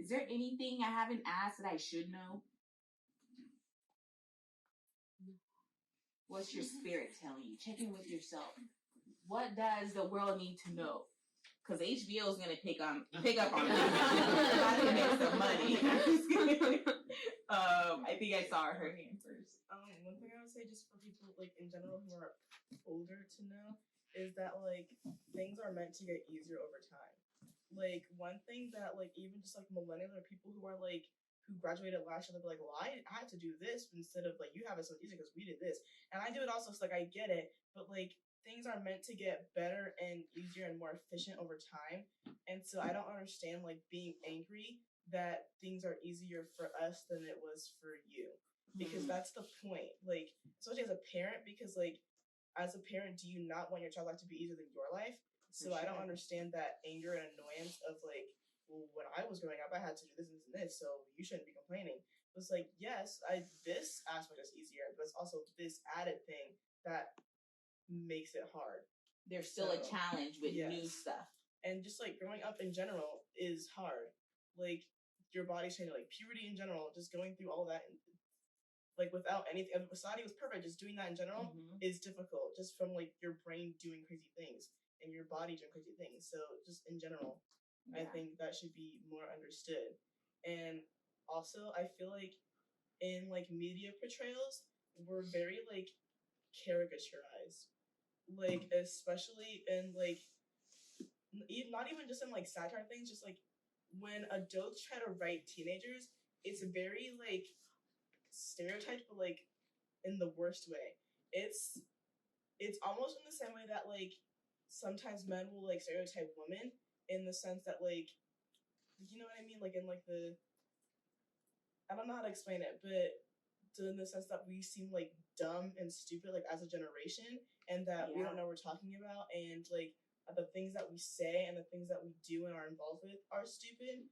Is there anything I haven't asked that I should know? What's your spirit telling you? Check in with yourself. What does the world need to know? Because HBO is gonna pick up on it. About to make some money. I think I saw her hand first. One thing I would say, just for people like in general who are older to know, is that like things are meant to get easier over time. Like one thing that like even just like millennials or people who are like who graduated last year, they'll be like, well, I had to do this instead of like you have it so easy because we did this, and I do it also. So like I get it, but like things are meant to get better and easier and more efficient over time, and so I don't understand like being angry that things are easier for us than it was for you, because that's the point. Like especially as a parent, because like as a parent, do you not want your child's life to be easier than your life? So I don't understand that anger and annoyance of like, well, when I was growing up, I had to do this and this and this, so you shouldn't be complaining. It's like, yes, this aspect is easier, but it's also this added thing that makes it hard. There's still a challenge with new stuff. And just like growing up in general is hard. Like your body's changing, like puberty in general, just going through all of that. And, like without anything, if society was perfect, just doing that in general is difficult, just from like your brain doing crazy things and your body doing crazy things. So just in general, I think that should be more understood. And also I feel like in like media portrayals, we're very like caricaturized, like especially in like not even just in like satire things, just like when adults try to write teenagers, it's very like stereotyped, but like in the worst way. It's almost in the same way that like sometimes men will like stereotype women, in the sense that like, you know what I mean, like in like the, I don't know how to explain it, but in the sense that we seem like dumb and stupid like as a generation, and that we don't know what we're talking about, and like the things that we say and the things that we do and are involved with are stupid,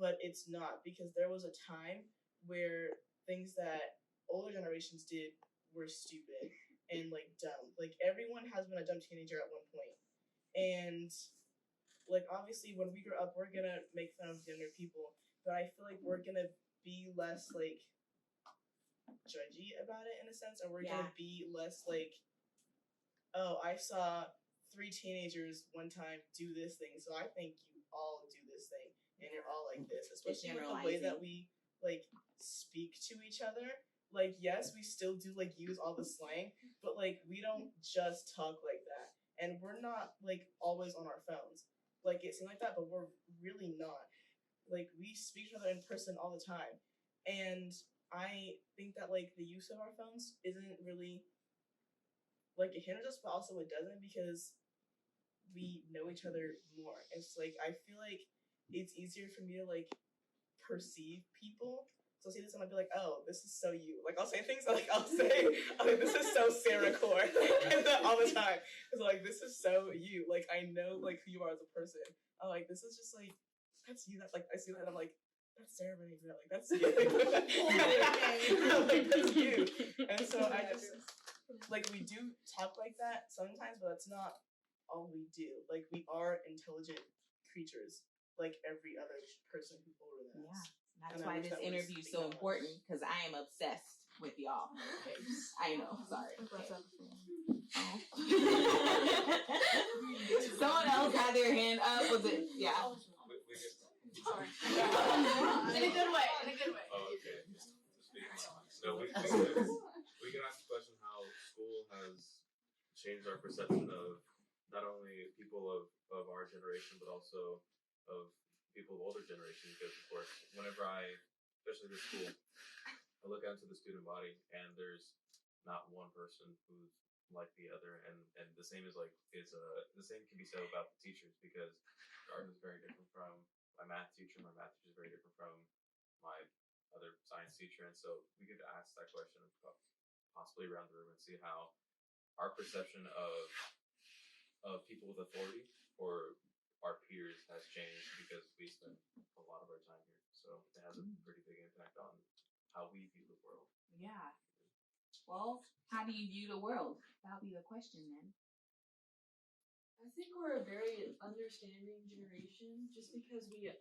but it's not, because there was a time where things that older generations did were stupid and like dumb. Like everyone has been a dumb teenager at one point. And like obviously when we grow up, we're gonna make fun of younger people, but I feel like we're gonna be less like judgy about it in a sense, and we're gonna be less like, oh, I saw 3 teenagers one time do this thing, so I think you all do this thing, and you're all like this. Especially with the way that we like speak to each other. Like yes, we still do like use all the slang, but like we don't just talk like that, and we're not like always on our phones. Like it seems like that, but we're really not. Like we speak to each other in person all the time, and I think that like the use of our phones isn't really like it hinders us, but also it doesn't, because we know each other more. It's like I feel like it's easier for me to like perceive people. So I'll see this and I'll be like, oh, this is so you. Like I'll say things like I'll say this is so Sarah Core all the time. It's like this is so you. Like I know like who you are as a person. I'm like, this is just like that's you. That's like I see that and I'm like, that's Sarah Behavior. Like that's you. Like that's you. And so I just like we do talk like that sometimes, but that's not all we do. Like we are intelligent creatures, like every other person who's older than us. That's why this interview is so important, because I am obsessed with y'all. Okay. I know. Sorry. Someone else had their hand up. Was it? Yeah. Sorry. In a good way. Oh, okay. So we can ask the question how school has changed our perception of not only people of our generation, but also of people of older generation. Because of course, whenever especially the school, I look out into the student body, and there's not one person who's like the other, and the same is like the same can be said about the teachers, because art is very different from my math teacher. My math teacher is very different from my other science teacher, and so we could ask that question possibly around the room and see how our perception of people with authority or our peers has changed, because we spend a lot of our time here. So it has a pretty big impact on how we view the world. Yeah. Well, how do you view the world? That'll be the question then. I think we're a very understanding generation, just because we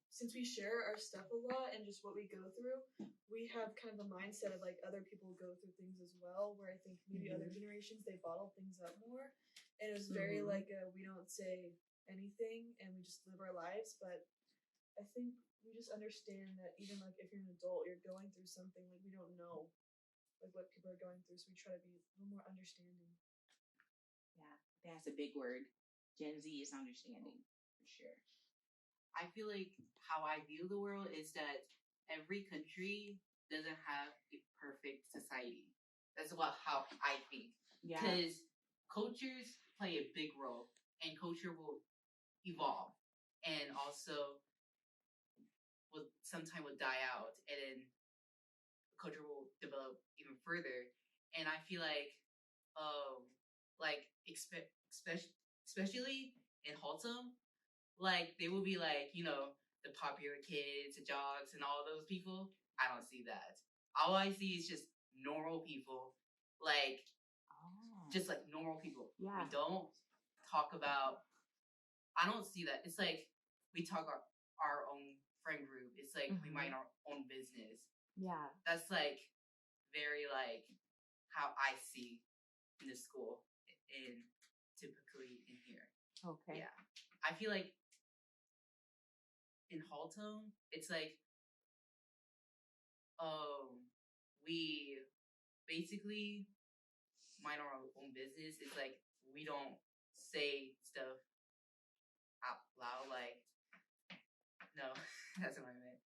since we share our stuff a lot and just what we go through, we have kind of a mindset of like other people go through things as well, where I think maybe other generations, they bottle things up more. And it was very like we don't say anything and we just live our lives. But I think we just understand that even like if you're an adult, you're going through something, like we don't know like what people are going through. So we try to be a little more understanding. Yeah, that's a big word. Gen Z is understanding, for sure. I feel like how I view the world is that every country doesn't have a perfect society. That's how I think. Yeah. Because cultures play a big role, and culture will evolve, and also will sometime will die out, and then culture will develop even further. And I feel like especially in Haltom, like they will be like, you know, the popular kids, the jocks, and all those people. I don't see that. All I see is just normal people, like just like normal people. Yeah. We don't talk about. I don't see that. It's like we talk our own friend group. It's like we mind our own business. Yeah. That's like very like how I see in the school in typically in here. Okay. Yeah. I feel like in Haltom, it's like we basically mind our own business. It's like we don't say stuff out loud. Like, no, that's not what I meant.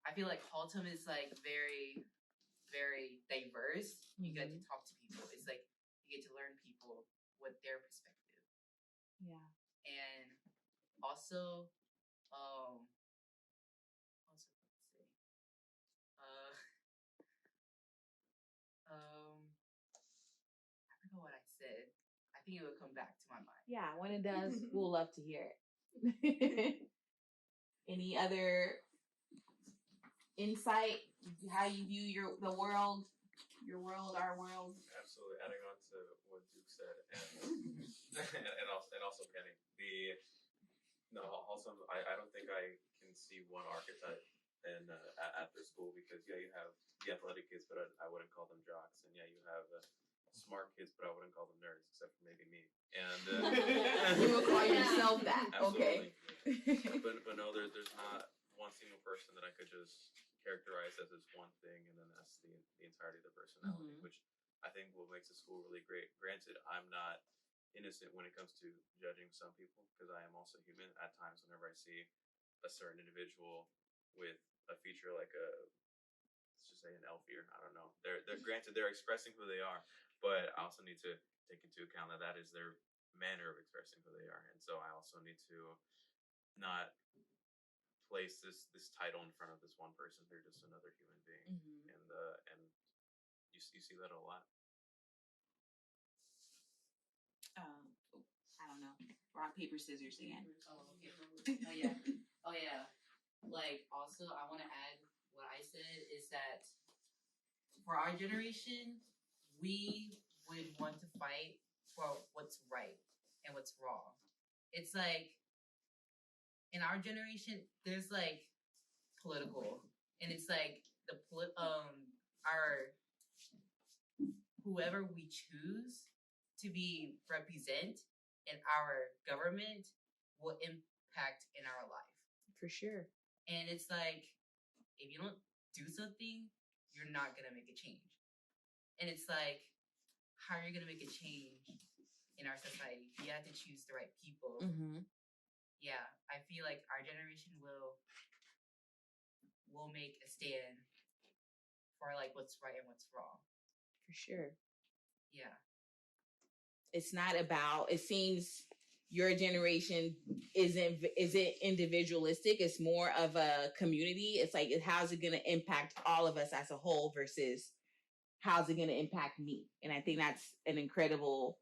I feel like Haltom is like very, very diverse. You get to talk to people. It's like you get to learn people with their perspective. Yeah. And also, what was I about to say? I forgot what I said. I think it will come back to my mind. Yeah, when it does, we'll love to hear it. Any other insight? How you view the world, our world? Absolutely. Adding on to what Duke said, and also Kenny. Also, I don't think I can see one archetype in at their school, because you have the athletic kids, but I wouldn't call them jocks, and you have smart kids, but I wouldn't call them nerds, except for maybe me. And you will call yourself that, okay? but no, there's not one single person that I could just characterize as this one thing, and then that's the entirety of the personality, which I think what makes the school really great. Granted, I'm not innocent when it comes to judging some people, because I am also human at times. Whenever I see a certain individual with a feature like let's just say an elf ear, I don't know. They're granted they're expressing who they are, but I also need to take into account that is their manner of expressing who they are, and so I also need to not place this title in front of this one person. They're just another human being, and you see that a lot. I don't know. Rock, paper, scissors again. Oh yeah. Like, also, I want to add what I said is that for our generation, we would want to fight for what's right and what's wrong. It's like in our generation, there's like political, and it's like our whoever we choose to be represent in our government will impact in our life. For sure. And it's like, if you don't do something, you're not going to make a change. And it's like, how are you going to make a change in our society? You have to choose the right people. Yeah, I feel like our generation will make a stand for like what's right and what's wrong. For sure. Yeah. It's not about, it seems your generation isn't individualistic. It's more of a community. It's like, how's it going to impact all of us as a whole versus how's it going to impact me? And I think that's an incredible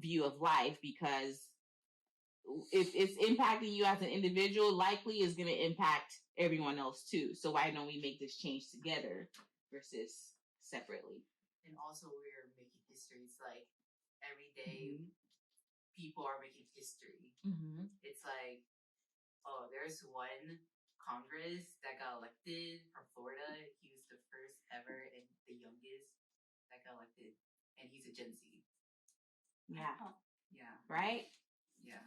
view of life, because if it's impacting you as an individual, likely is going to impact everyone else too. So why don't we make this change together versus separately? And also, we're making history. It's like every day people are making history. It's like, oh, there's one Congress that got elected from Florida. He was the first ever and the youngest that got elected, and he's a Gen Z. Yeah. Yeah. Right? Yeah.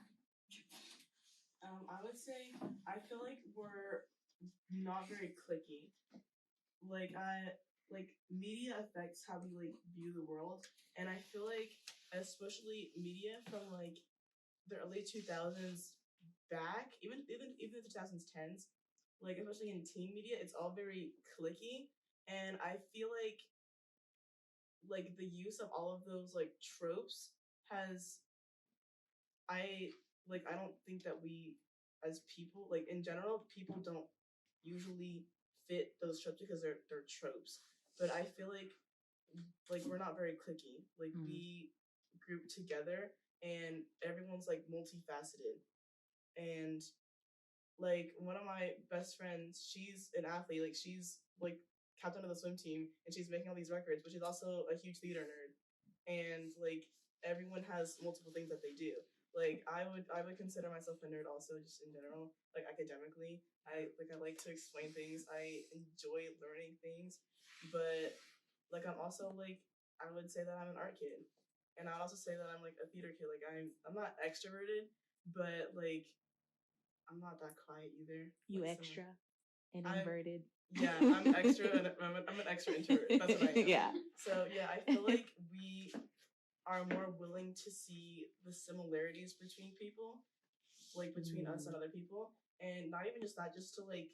I would say I feel like we're not very cliquey. Like media affects how we like view the world, and I feel like especially media from like the early 2000s back, even the 2010s, like especially in teen media, it's all very cliquey, and I feel like the use of all of those like tropes has I don't think that we as people, like in general, people don't usually fit those tropes because they're tropes. But I feel like we're not very cliquey. Like we group together and everyone's like multifaceted. And like one of my best friends, she's an athlete, like she's like captain of the swim team and she's making all these records, but she's also a huge theater nerd. And like everyone has multiple things that they do. Like I would consider myself a nerd also, just in general, like academically. I like to explain things. I enjoy learning things, but like I'm also like I would say that I'm an art kid, and I'd also say that I'm like a theater kid. Like I'm not extroverted, but like I'm not that quiet either. You like, extra and inverted. Yeah, I'm extra and I'm an extra introvert. That's what I am. Yeah. So yeah, I feel like we are more willing to see the similarities between people, like between us and other people, and not even just that, just to like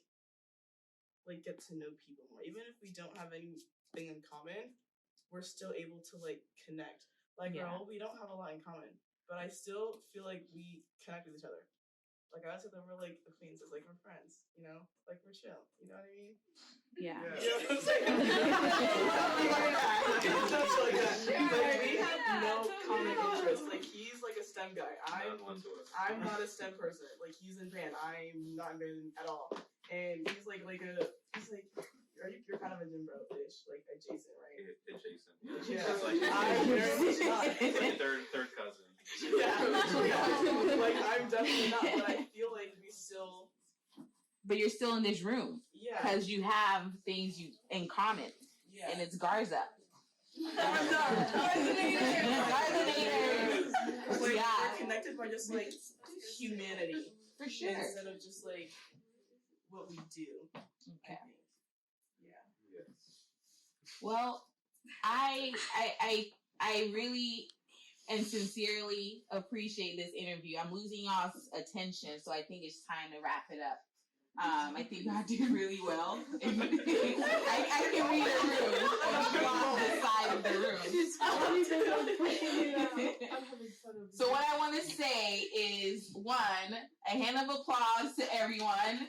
get to know people more. Even if we don't have anything in common, we're still able to like connect. Like, girl, we don't have a lot in common, but I still feel like we connect with each other. Like I would say that we're like acquaintances, like we're friends, you know, like we're chill. You know what I mean? Yeah. You know what I'm saying? Like we have no common interests. Like he's like a STEM guy. I'm not a STEM person. Like he's in band. I'm not in band at all. And he's like you're kind of a gym bro-ish, like adjacent, right? Adjacent. Yeah. It's like it's like third cousin. Yeah. Like I'm definitely not, but I feel like we still. But you're still in this room. Yeah. Because you have things in common. Yeah. And it's Garza. Like, we're connected by just like humanity. For sure. Instead of just like what we do. Okay. Yeah. Well, I really and sincerely appreciate this interview. I'm losing y'all's attention, so I think it's time to wrap it up. I think y'all did really well. I can read the room on the side of the room. So what I want to say is, one, a hand of applause to everyone.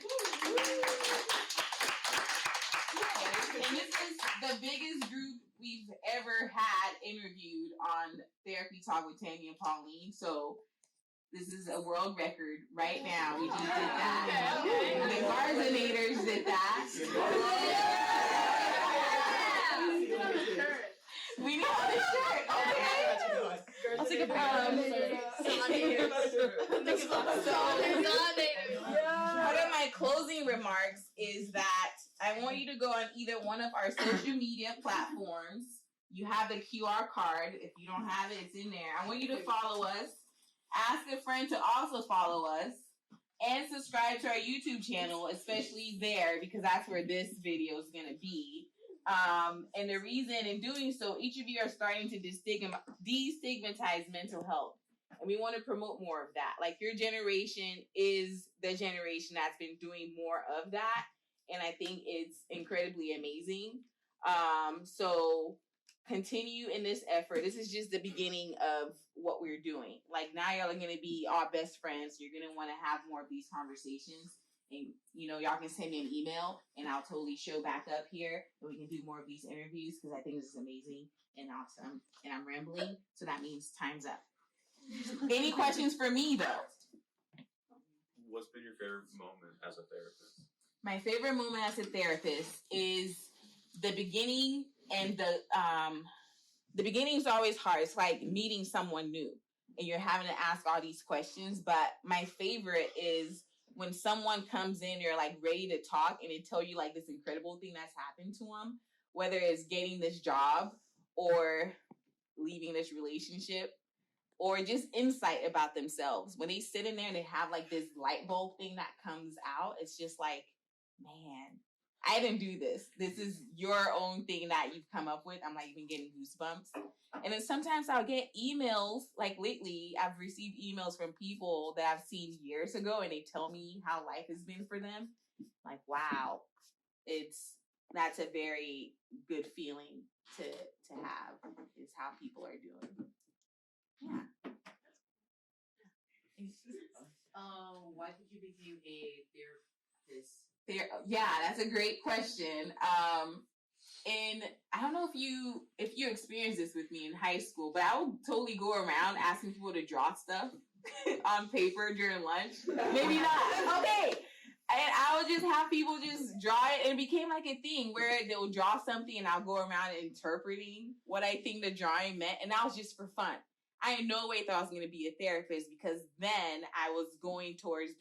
And this is the biggest group we've ever had interviewed on Therapy Talk with Tammy and Pauline. So this is a world record right now. We just did that. Okay. The Garzanators did that. We need on the shirt. Okay. I'll take a One of my closing remarks is that I want you to go on either one of our social media platforms. You have the QR card. If you don't have it, it's in there. I want you to follow us. Ask a friend to also follow us. And subscribe to our YouTube channel, especially there, because that's where this video is going to be. And the reason in doing so, each of you are starting to destigmatize mental health. And we want to promote more of that. Like, your generation is the generation that's been doing more of that. And I think it's incredibly amazing. So continue in this effort. This is just the beginning of what we're doing. Like, now y'all are going to be our best friends. You're going to want to have more of these conversations. And, you know, y'all can send me an email and I'll totally show back up here and we can do more of these interviews because I think this is amazing and awesome. And I'm rambling, so that means time's up. Any questions for me, though? What's been your favorite moment as a therapist? My favorite moment as a therapist is the beginning, and the beginning is always hard. It's like meeting someone new and you're having to ask all these questions. But my favorite is when someone comes in, you're like ready to talk and they tell you like this incredible thing that's happened to them, whether it's getting this job or leaving this relationship or just insight about themselves. When they sit in there and they have like this light bulb thing that comes out, it's just like, man, I didn't do this. This is your own thing that you've come up with. I'm like even getting goosebumps. And then sometimes I'll get emails, like lately, I've received emails from people that I've seen years ago and they tell me how life has been for them. Like, wow, that's a very good feeling to have, is how people are doing. Yeah. Why did you become a therapist? Yeah, that's a great question. And I don't know if you experienced this with me in high school, but I would totally go around asking people to draw stuff on paper during lunch. Maybe not. Okay. And I would just have people just draw it, and it became like a thing where they'll draw something and I'll go around interpreting what I think the drawing meant. And that was just for fun. I in no way thought I was going to be a therapist, because then I was going towards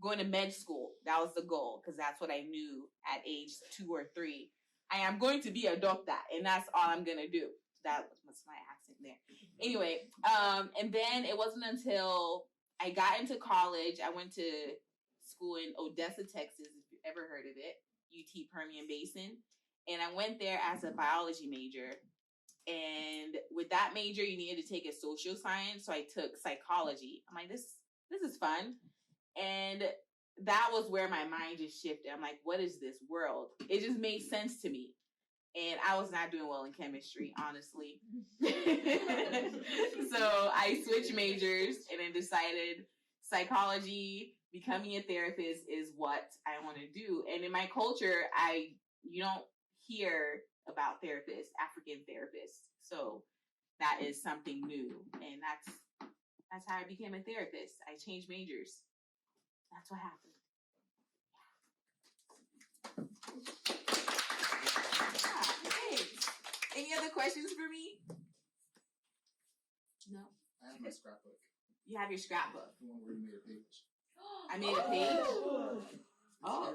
going to med school. That was the goal, because that's what I knew at age 2 or 3. I am going to be a doctor, and that's all I'm going to do. That was my accent there. Anyway, and then it wasn't until I got into college, I went to school in Odessa, Texas, if you've ever heard of it, UT Permian Basin. And I went there as a biology major. And with that major, you needed to take a social science. So I took psychology. I'm like, this is fun. And that was where my mind just shifted. I'm like, what is this world? It just made sense to me. And I was not doing well in chemistry, honestly. So I switched majors and then decided psychology, becoming a therapist is what I want to do. And in my culture, you don't hear about therapists, African therapists. So that is something new. And that's how I became a therapist. I changed majors. That's what happened. Thanks. Any other questions for me? No. I have my scrapbook. You have your scrapbook. The one where you made a page. I made a page. Oh.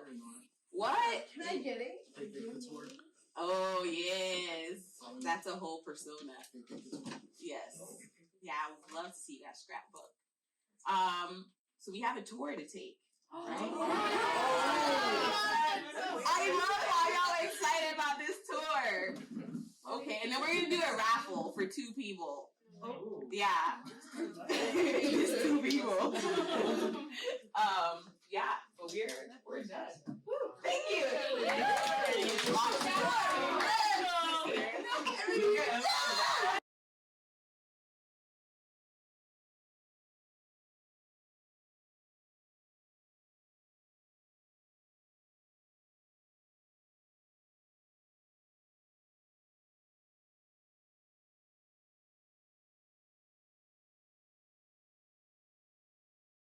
What? Can I get it? They think it's work. Oh yes. That's a whole persona. They think it's work. Yes. Yeah, I would love to see that scrapbook. So we have a tour to take. Right? I love how y'all are excited about this tour. Okay, and then we're gonna do a raffle for 2 people. Oh. Yeah. Just 2 people.